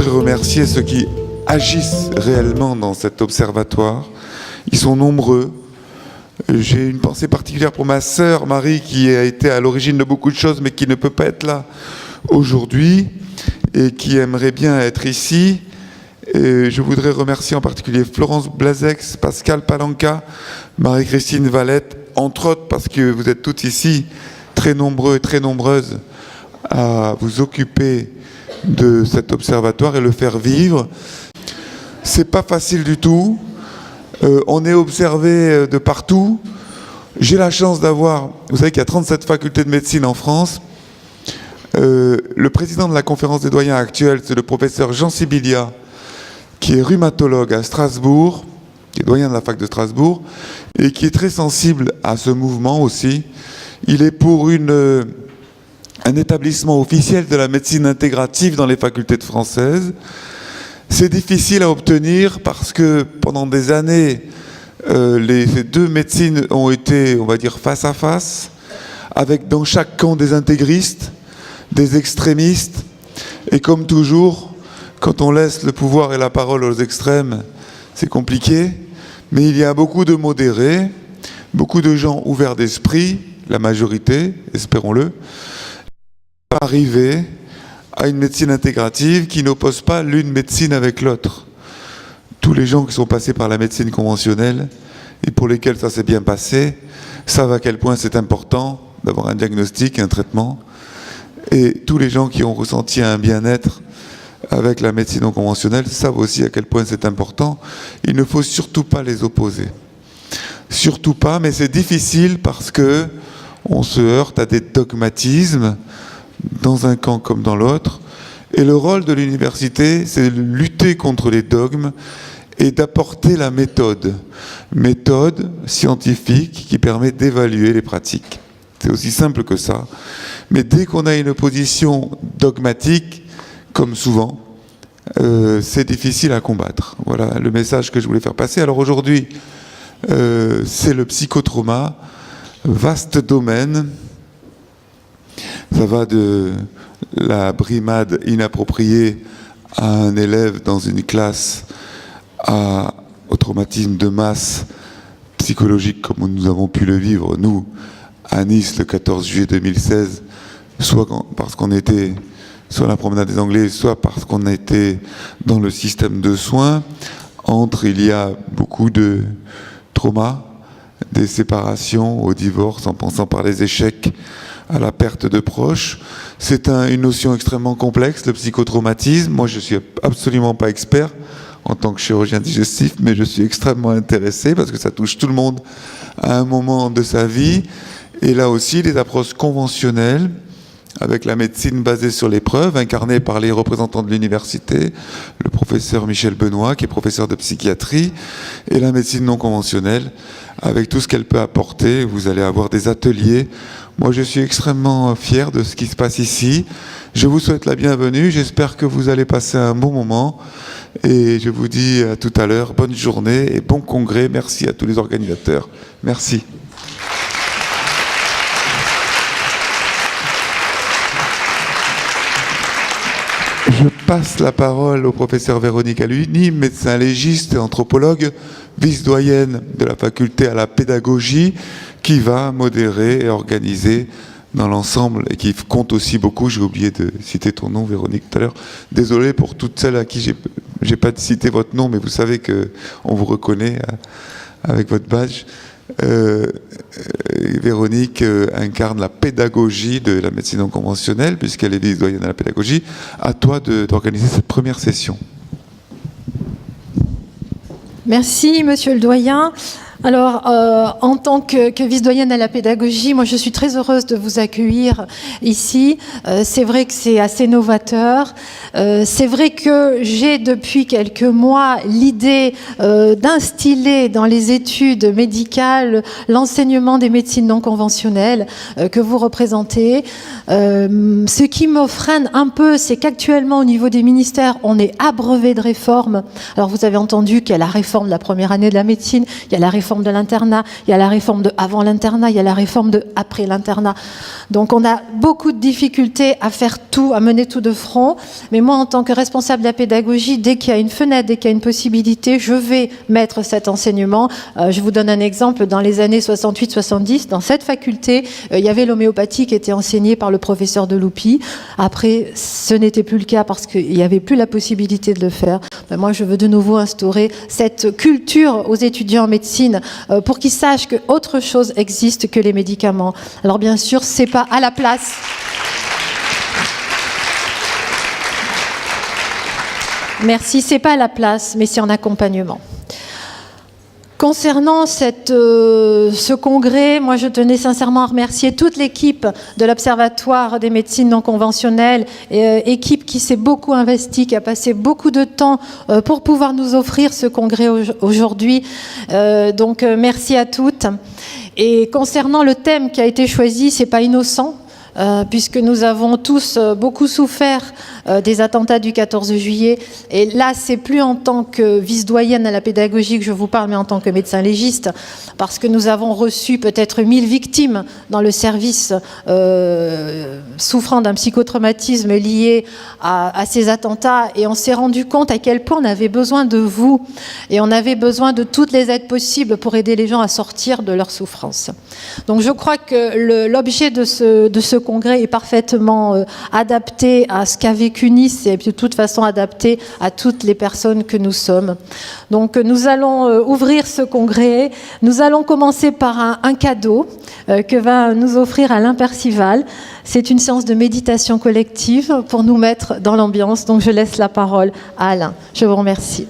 voudrais remercier ceux qui agissent réellement dans cet observatoire. Ils sont nombreux. J'ai une pensée particulière pour ma sœur Marie, qui a été à l'origine de beaucoup de choses, mais qui ne peut pas être là aujourd'hui et qui aimerait bien être ici. Et je voudrais remercier en particulier Florence Blazex, Pascal Palanca, Marie-Christine Valette, entre autres, parce que vous êtes toutes ici, très nombreux et très nombreuses à vous occuper de cet observatoire et le faire vivre. C'est pas facile du tout. On est observé de partout. J'ai la chance d'avoir, vous savez qu'il y a 37 facultés de médecine en France. Le président de la conférence des doyens actuelle, c'est le professeur Jean Sibilia, qui est rhumatologue à Strasbourg, qui est doyen de la fac de Strasbourg, et qui est très sensible à ce mouvement aussi. Il est pour un établissement officiel de la médecine intégrative dans les facultés françaises. C'est difficile à obtenir parce que pendant des années, ces deux médecines ont été, on va dire, face à face, avec dans chaque camp des intégristes, des extrémistes, et comme toujours, quand on laisse le pouvoir et la parole aux extrêmes, c'est compliqué, mais il y a beaucoup de modérés, beaucoup de gens ouverts d'esprit, la majorité, espérons-le, arriver à une médecine intégrative qui n'oppose pas l'une médecine avec l'autre. Tous les gens qui sont passés par la médecine conventionnelle et pour lesquels ça s'est bien passé savent à quel point c'est important d'avoir un diagnostic, un traitement. Et tous les gens qui ont ressenti un bien-être avec la médecine non conventionnelle savent aussi à quel point c'est important. Il ne faut surtout pas les opposer. Surtout pas, mais c'est difficile parce que on se heurte à des dogmatismes dans un camp comme dans l'autre. Et le rôle de l'université, c'est de lutter contre les dogmes et d'apporter la méthode scientifique qui permet d'évaluer les pratiques. C'est aussi simple que ça. Mais dès qu'on a une opposition dogmatique, comme souvent, c'est difficile à combattre. Voilà le message que je voulais faire passer. Alors aujourd'hui, c'est le psychotrauma, vaste domaine. Ça va de la brimade inappropriée à un élève dans une classe au traumatisme de masse psychologique comme nous avons pu le vivre, nous, à Nice, le 14 juillet 2016, soit parce qu'on était sur la promenade des Anglais, soit parce qu'on était dans le système de soins. Il y a beaucoup de traumas, des séparations, au divorce, en passant par les échecs, à la perte de proches. C'est une notion extrêmement complexe, le psychotraumatisme. Moi, je ne suis absolument pas expert en tant que chirurgien digestif, mais je suis extrêmement intéressé parce que ça touche tout le monde à un moment de sa vie. Et là aussi, les approches conventionnelles, avec la médecine basée sur l'épreuve, incarnée par les représentants de l'université, le professeur Michel Benoît, qui est professeur de psychiatrie, et la médecine non conventionnelle, avec tout ce qu'elle peut apporter. Vous allez avoir des ateliers. Moi, je suis extrêmement fier de ce qui se passe ici. Je vous souhaite la bienvenue. J'espère que vous allez passer un bon moment. Et je vous dis à tout à l'heure, bonne journée et bon congrès. Merci à tous les organisateurs. Merci. Je passe la parole au professeur Véronique Aluni, médecin légiste et anthropologue, vice-doyenne de la faculté à la pédagogie, qui va modérer et organiser dans l'ensemble et qui compte aussi beaucoup. J'ai oublié de citer ton nom, Véronique, tout à l'heure. Désolé pour toutes celles à qui j'ai pas cité votre nom, mais vous savez qu'on vous reconnaît avec votre badge. Véronique incarne la pédagogie de la médecine non conventionnelle, puisqu'elle est vice-doyenne à la pédagogie. À toi d'organiser cette première session. Merci, monsieur le doyen. Alors, en tant que vice-doyenne à la pédagogie, moi je suis très heureuse de vous accueillir ici. C'est vrai que c'est assez novateur. C'est vrai que j'ai depuis quelques mois l'idée d'instiller dans les études médicales l'enseignement des médecines non conventionnelles que vous représentez. Ce qui me freine un peu, c'est qu'actuellement au niveau des ministères, on est abreuvé de réformes. Alors vous avez entendu qu'il y a la réforme de la première année de la médecine, il y a la réforme réforme de l'internat, il y a la réforme de avant l'internat, il y a la réforme de après l'internat. Donc on a beaucoup de difficultés à faire tout, à mener tout de front. Mais moi, en tant que responsable de la pédagogie, dès qu'il y a une fenêtre, dès qu'il y a une possibilité, je vais mettre cet enseignement. Je vous donne un exemple. Dans les années 68-70, dans cette faculté, il y avait l'homéopathie qui était enseignée par le professeur Deloupi. Après, ce n'était plus le cas parce qu'il n'y avait plus la possibilité de le faire. Ben moi, je veux de nouveau instaurer cette culture aux étudiants en médecine pour qu'ils sachent qu'autre chose existe que les médicaments. Alors bien sûr, c'est pas à la place. Merci, c'est pas à la place, mais c'est en accompagnement. Concernant ce congrès, moi je tenais sincèrement à remercier toute l'équipe de l'Observatoire des médecines non conventionnelles, équipe qui s'est beaucoup investie, qui a passé beaucoup de temps pour pouvoir nous offrir ce congrès aujourd'hui. Donc merci à toutes. Et concernant le thème qui a été choisi, c'est pas innocent. Puisque nous avons tous beaucoup souffert des attentats du 14 juillet. Et là, c'est plus en tant que vice-doyenne à la pédagogie que je vous parle, mais en tant que médecin légiste, parce que nous avons reçu peut-être 1000 victimes dans le service souffrant d'un psychotraumatisme lié à ces attentats. Et on s'est rendu compte à quel point on avait besoin de vous. Et on avait besoin de toutes les aides possibles pour aider les gens à sortir de leur souffrance. Donc je crois que l'objet de ce congrès est parfaitement adapté à ce qu'a vécu Nice et de toute façon adapté à toutes les personnes que nous sommes. Donc nous allons ouvrir ce congrès. Nous allons commencer par un cadeau que va nous offrir Alain Percival. C'est une séance de méditation collective pour nous mettre dans l'ambiance. Donc je laisse la parole à Alain. Je vous remercie.